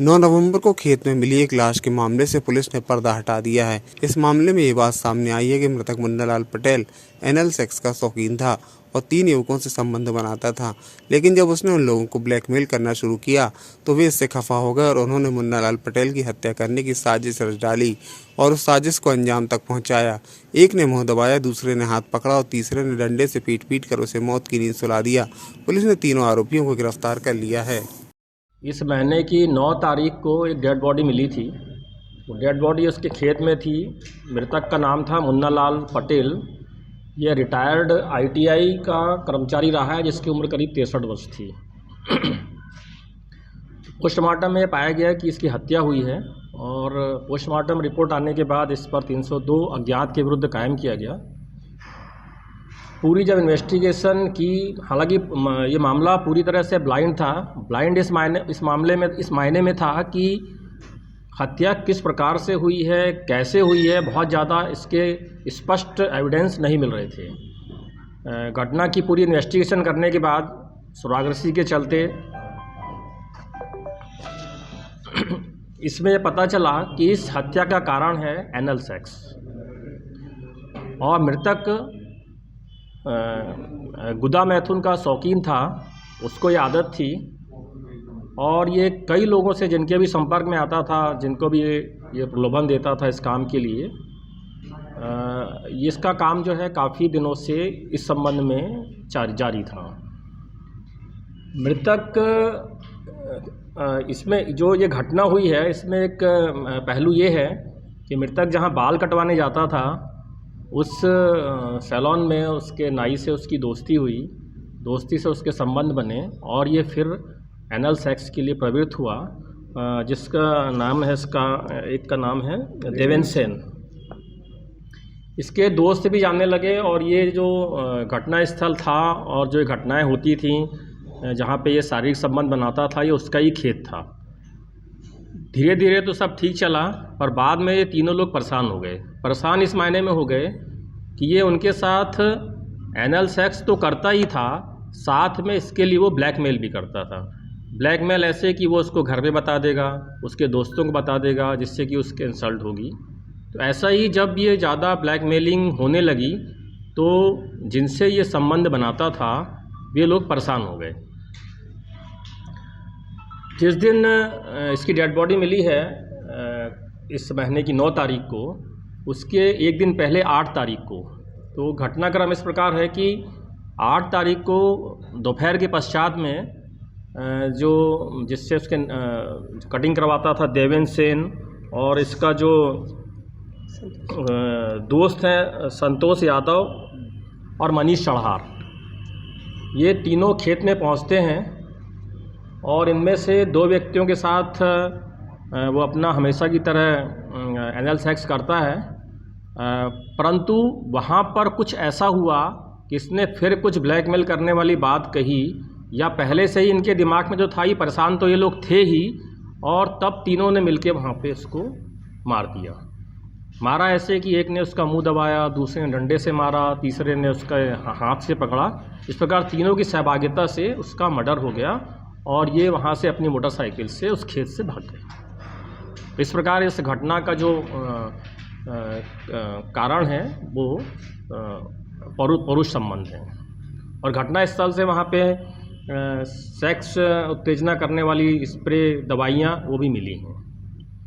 9 नवंबर को खेत में मिली एक लाश के मामले से पुलिस ने पर्दा हटा दिया है। इस मामले में ये बात सामने आई है कि मृतक मुन्नालाल पटेल एनल सेक्स का शौकीन था और 3 युवकों से संबंध बनाता था, लेकिन जब उसने उन लोगों को ब्लैकमेल करना शुरू किया तो वे इससे खफा हो गए और उन्होंने मुन्नालाल पटेल की हत्या करने की साजिश रच डाली और उस साजिश को अंजाम तक पहुंचाया। एक ने मुंह दबाया, दूसरे ने हाथ पकड़ा और तीसरे ने डंडे से पीट कर उसे मौत की नींद सुला दिया। पुलिस ने तीनों आरोपियों को गिरफ्तार कर लिया है। इस महीने की 9 तारीख को एक डेड बॉडी मिली थी। वो डेड बॉडी उसके खेत में थी। मृतक का नाम था मुन्नालाल पटेल। ये रिटायर्ड आईटीआई का कर्मचारी रहा है, जिसकी उम्र करीब 63 वर्ष थी। पोस्टमार्टम में पाया गया कि इसकी हत्या हुई है और पोस्टमार्टम रिपोर्ट आने के बाद इस पर 302 अज्ञात के विरुद्ध कायम किया गया। पूरी जब इन्वेस्टिगेशन की, हालांकि ये मामला पूरी तरह से ब्लाइंड था। ब्लाइंड इस मायने में था कि हत्या किस प्रकार से हुई है, कैसे हुई है, बहुत ज़्यादा इसके स्पष्ट एविडेंस नहीं मिल रहे थे। घटना की पूरी इन्वेस्टिगेशन करने के बाद सुरागरसी के चलते इसमें यह पता चला कि इस हत्या का कारण है एनल सेक्स और मृतक गुदा मैथुन का शौकीन था। उसको ये आदत थी और ये कई लोगों से जिनके भी संपर्क में आता था, जिनको भी ये प्रलोभन देता था इस काम के लिए। इसका काम जो है काफ़ी दिनों से इस संबंध में जारी था। मृतक इसमें जो ये घटना हुई है, इसमें एक पहलू ये है कि मृतक जहाँ बाल कटवाने जाता था, उस सैलून में उसके नाई से उसकी दोस्ती हुई। दोस्ती से उसके संबंध बने और ये फिर एनल सेक्स के लिए प्रवृत्त हुआ। जिसका नाम है, एक का नाम है देवेंद्र सेन। इसके दोस्त भी जानने लगे और ये जो घटना स्थल था और जो घटनाएं होती थी, जहाँ पे ये शारीरिक संबंध बनाता था, ये उसका ही खेत था। धीरे धीरे तो सब ठीक चला, पर बाद में ये तीनों लोग परेशान हो गए। परेशान इस मायने में हो गए कि ये उनके साथ एनल सेक्स तो करता ही था, साथ में इसके लिए वो ब्लैकमेल भी करता था। ब्लैकमेल ऐसे कि वो उसको घर में बता देगा, उसके दोस्तों को बता देगा, जिससे कि उसके इंसल्ट होगी। तो ऐसा ही जब ये ज़्यादा ब्लैकमेलिंग होने लगी तो जिनसे ये संबंध बनाता था वे लोग परेशान हो गए। जिस दिन इसकी डेड बॉडी मिली है, इस महीने की 9 तारीख को, उसके एक दिन पहले 8 तारीख को, तो घटनाक्रम इस प्रकार है कि 8 तारीख को दोपहर के पश्चात में जिससे उसके कटिंग करवाता था देवेंद्र सेन, और इसका जो दोस्त है संतोष यादव और मनीष चढ़ार, ये तीनों खेत में पहुंचते हैं और इनमें से 2 व्यक्तियों के साथ वो अपना हमेशा की तरह एनल सेक्स करता है। परंतु वहाँ पर कुछ ऐसा हुआ कि इसने फिर कुछ ब्लैकमेल करने वाली बात कही, या पहले से ही इनके दिमाग में जो था, ये परेशान तो ये लोग थे ही, और तब तीनों ने मिलके वहाँ पे उसको मार दिया। मारा ऐसे कि एक ने उसका मुंह दबाया, दूसरे ने डंडे से मारा, तीसरे ने उसका हाथ से पकड़ा। इस प्रकार तीनों की सहभागिता से उसका मर्डर हो गया और ये वहाँ से अपनी मोटरसाइकिल से उस खेत से भाग गए। इस प्रकार इस घटना का जो कारण है वो परुष संबंध है और घटना स्थल से वहाँ पे सेक्स उत्तेजना करने वाली स्प्रे दवाइयाँ वो भी मिली हैं।